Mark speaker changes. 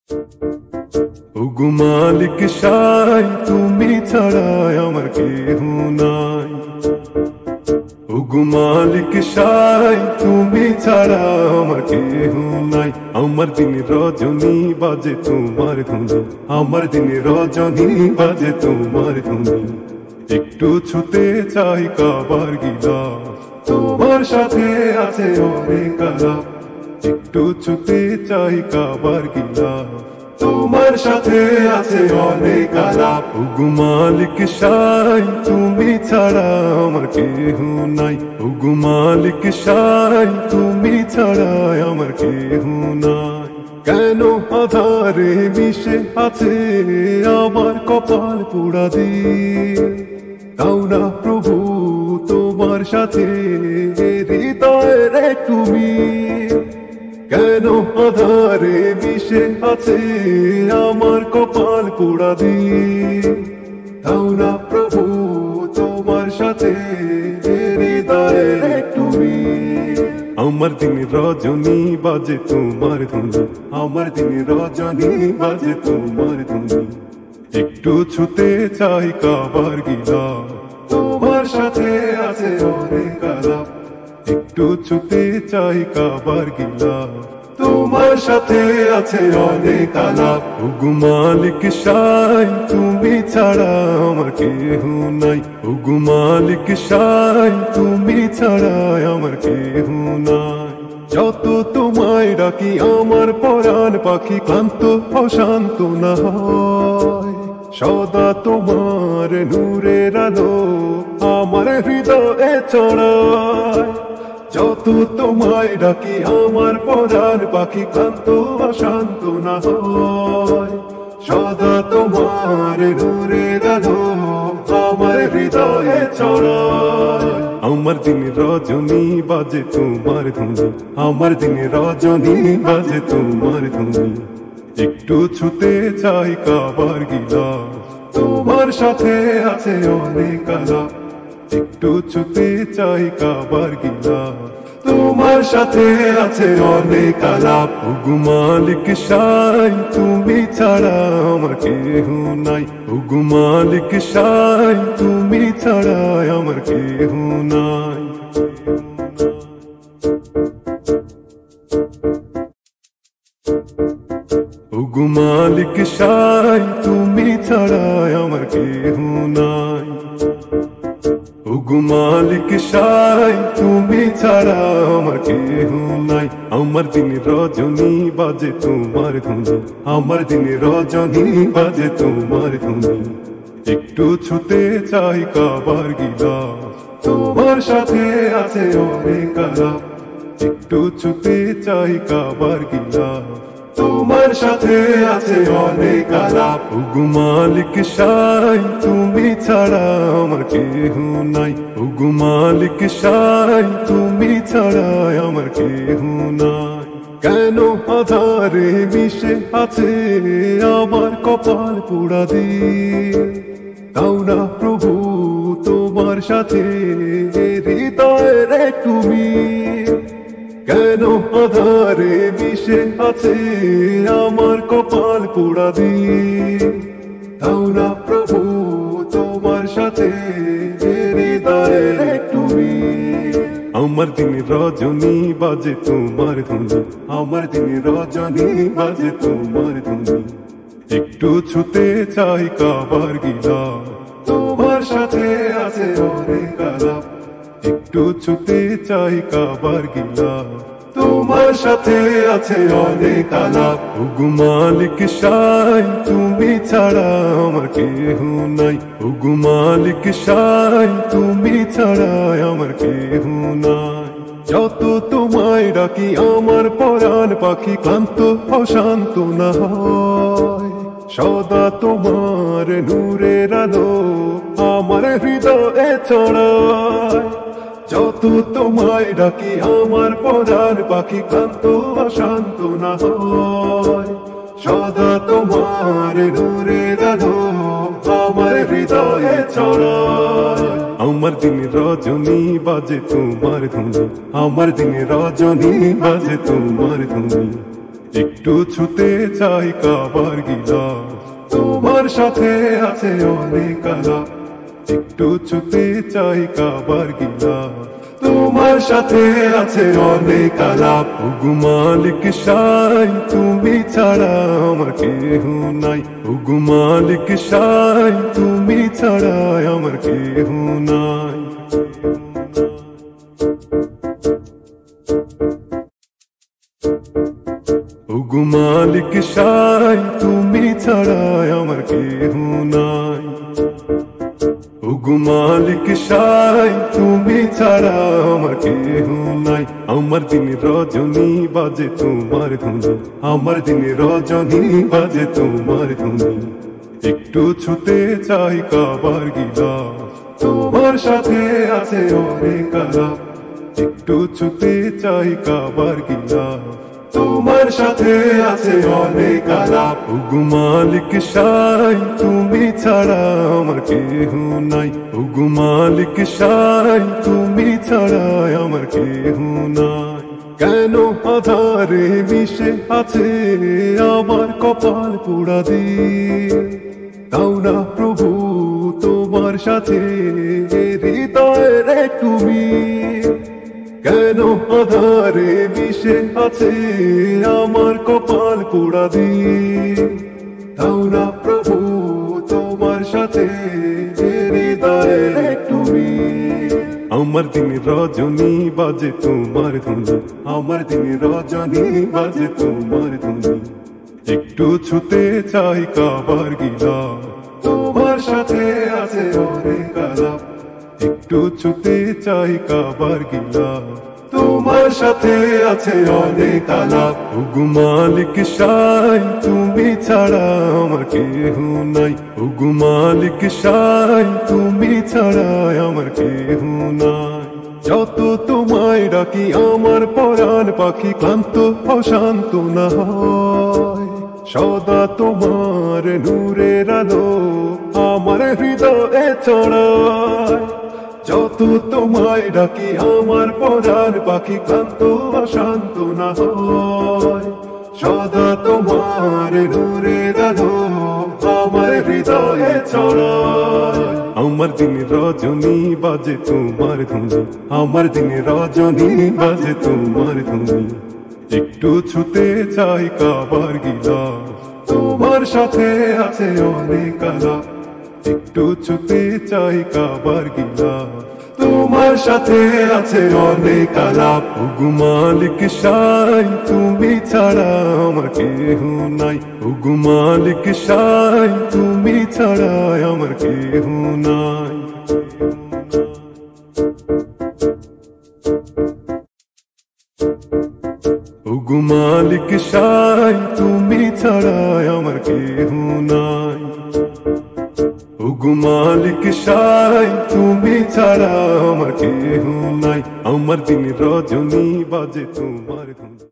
Speaker 1: ওগো মালিক সাই তুমি ছাড়া আমার কেহ নাই। ওগো মালিক সাই তুমি ছাড়া আমার কেহ নাই। আমার দিন রজনী বাজে তোমার ধুনি, আমার দিন রজনী বাজে তোমার ধুনি। একটু ছুতে চাই কাবার গিলাফ, তোমার সাথে আছে অনেক আলাপ। একটু ছুতে চাই কাবার গিলাফ, তোমার সাথে আছে অনেক আলাপ। ওগো মালিক সাই তুমি ছাড়া আমার কেহ নাই। ওগো মালিক সাই তুমি ছাড়া আমার কেহ নাই। কেন আধারে মিশে আছে আমার কপাল পোড়া দিয়ে, দাও না প্রভু তোমার সাথে হৃদয়ের তুমি। কেন আধারে মিশে আছে আমার কপাল পোড়া দিয়ে, দাও না প্রভু তোমার সাথে হৃদয়ের তুমি। আমার দিন রজনী বাজে তোমার ধুনি, আমার দিন রজনী বাজে তোমার ধুনি। একটু ছুতে চাই কাবার গিলাফ, তোমার সাথে আছে অনেক আলাপ। একটু ছুতে চাই কাবার গিলাফ, তোমার সাথে আছে অনেক আলাপ। ওগো মালিক সাই তুমি ছাড়া আমার কেহ নাই। ওগো মালিক সাই তুমি ছাড়া আমার কেহ নাই। যত তোমায় ডাকি আমার পরাণ পাখি ক্লান্ত অশান্ত না হয়। সদা তোমার নূরের আলো আমার হৃদয়ে ছড়ায়। যত তোমায় ডাকি আমার পরাণ পাখি ক্লান্ত অশান্ত না হয়। সদা তোমার নূরের আলো আমার হৃদয়ে ছড়ায়। আমার দিন রজনী বাজে তোমার ধুনি, আমার দিন রজনী বাজে তোমার ধুনি। একটু ছুতে চাই কাবার গিলাফ, তোমার সাথে আছে অনেক আলাপ। একটু ছুতে চাই কাবার গিলাফ, তোমার সাথে আছে অনেক আলাপ। ওগো মালিক সাই তুমি ছাড়া আমার কেহ নাই। ওগো মালিক সাই তুমি ছাড়া আমার কেহ নাই। ওগো মালিক সাই তুমি ছাড়া আমার কেহ নাই। ওগো মালিক সাই তুমি ছাড়া আমার কেহ নাই। আমার দিন রজনী বাজে তোমার ধুনি, আমার দিন রজনী বাজে তোমার ধুনি। একটু ছুতে চাই কাবার গিলাফ, তোমার সাথে আছে অনেক আলাপ। একটু ছুতে চাই কাবার গিলাফ, তোমার সাথে আছে অনেক আলাপ। ওগো মালিক সাই তুমি ছাড়া আমার কেহ নাই। ওগো মালিক সাই তুমি ছাড়া আমার কেহ নাই। কেন আধারে মিশে আছে আমার কপাল পোড়া দিয়ে, দাও না প্রভু তোমার সাথে হৃদয়ের তুমি। কেন আধারে মিশে আছে আমার কপাল পোড়া দিয়ে, দাও না প্রভু তোমার সাথে হৃদয়ের তুমি। আমার দিন রজনী বাজে তোমার ধুনি, আমার দিন রজনী বাজে তোমার ধুনি। একটু ছুতে চাই কাবার গিলাফ, তোমার সাথে আছে অনেক আলাপ। একটু ছুতে চাই কাবার গিলাফ, তোমার সাথে আছে অনেক আলাপ। ওগো মালিক সাই তুমি ছাড়া আমার কেহ নাই। ওগো মালিক সাই তুমি ছাড়া আমার কেহ নাই। যত তোমায় ডাকি আমার পরাণ পাখি ক্লান্ত অশান্ত না হয়। সদা তোমার নূরের আলো আমার হৃদয়ে ছড়ায়। যত তোমায় ডাকি আমার পরাণ পাখি ক্লান্ত অশান্ত না হয়। সদা তোমার নূরের আলো আমার হৃদয়ে ছড়ায়। আমার দিন রজনী বাজে তোমার ধুনি, আমার দিন রজনী বাজে তোমার ধুনি। একটু ছুতে চাই কাবার গিলাফ, তোমার সাথে আছে অনেক আলাপ। একটু ছুতে চাই কাবার গিলাফ, তোমার সাথে আছে অনেক আলাপ। ওগো মালিক সাই তুমি ছাড়া আমার কেহ নাই, ওগো মালিক সাই তুমি ছাড়া আমার কেহ নাই। ওগো মালিক সাই তুমি ছাড়া আমার কেহ নাই, ওগো মালিক সাই তুমি ছাড়া আমার কেহ নাই। আমার দিন রজনী বাজে তোমার ধুনি, আমার দিন রজনী বাজে তোমার ধুনি। একটু ছুতে চাই কাবার গিলাফ, তোমার সাথে আছে অনেক আলাপ। একটু ছুতে চাই কাবার গিলাফ, তোমার সাথে আছে অনেক আলাপ। ওগো মালিক সাই তুমি ছাড়া আমার কেহ নাই, ওগো মালিক সাই তুমি ছাড়া আমার কেহ নাই। কেন আধারে মিশে আছে আমার কপাল পোড়া দিয়ে, তাও না প্রভু তোমার সাথে হৃদয়ের একটু মিল। কেন আধারে মিশে আছে আমার কপাল পোড়া দিয়ে, তাও না প্রভু তোমার সাথে হৃদয়ের একটু মিল। আমার দিন রজনী বাজে তোমার ধুনি, আমার দিন রজনী বাজে তোমার ধুনি। একটু ছুতে চাই কাবার গিলাফ, তোমার সাথে আছে অনেক আলাপ। একটু ছুতে চাই কাবার গিলাফ, তোমার সাথে আছে অনেক আলাপ। ওগো মালিক সাই তুমি ছাড়া আমার কেহ নাই, ওগো মালিক সাই তুমি ছাড়া আমার কেহ নাই। যত তোমায় ডাকি আমার পরাণ পাখি ক্লান্ত অশান্ত না হয়, সদা তোমার নূরের আলো আমার হৃদয়ে ছড়ায়। যত তোমায় ডাকি আমার পরাণ পাখি ক্লান্ত অশান্ত না হয়, সদা তোমার নূরের আলো আমার হৃদয়ে ছড়ায়। আমার দিন রজনী বাজে তোমার ধুনি, আমার দিন রজনী বাজে তোমার ধুনি। একটু ছুতে চাই কাবার গিলাফ, তোমার সাথে আছে অনেক আলাপ। একটু ছুতে চাই কাবার গিলাফ, তোমার সাথে আছে অনেক আলাপ। ওগো মালিক সাই তুমি ছাড়া আমার কেহ নাই, ওগো মালিক সাই তুমি ছাড়া আমার কেহ নাই। ওগো মালিক সাই তুমি ছাড়া আমার কেহ নাই, ওগো মালিক সাই তুমি ছাড়া আমার কেহ নাই। আমার দিন রজনী বাজে তোমার ধুনি।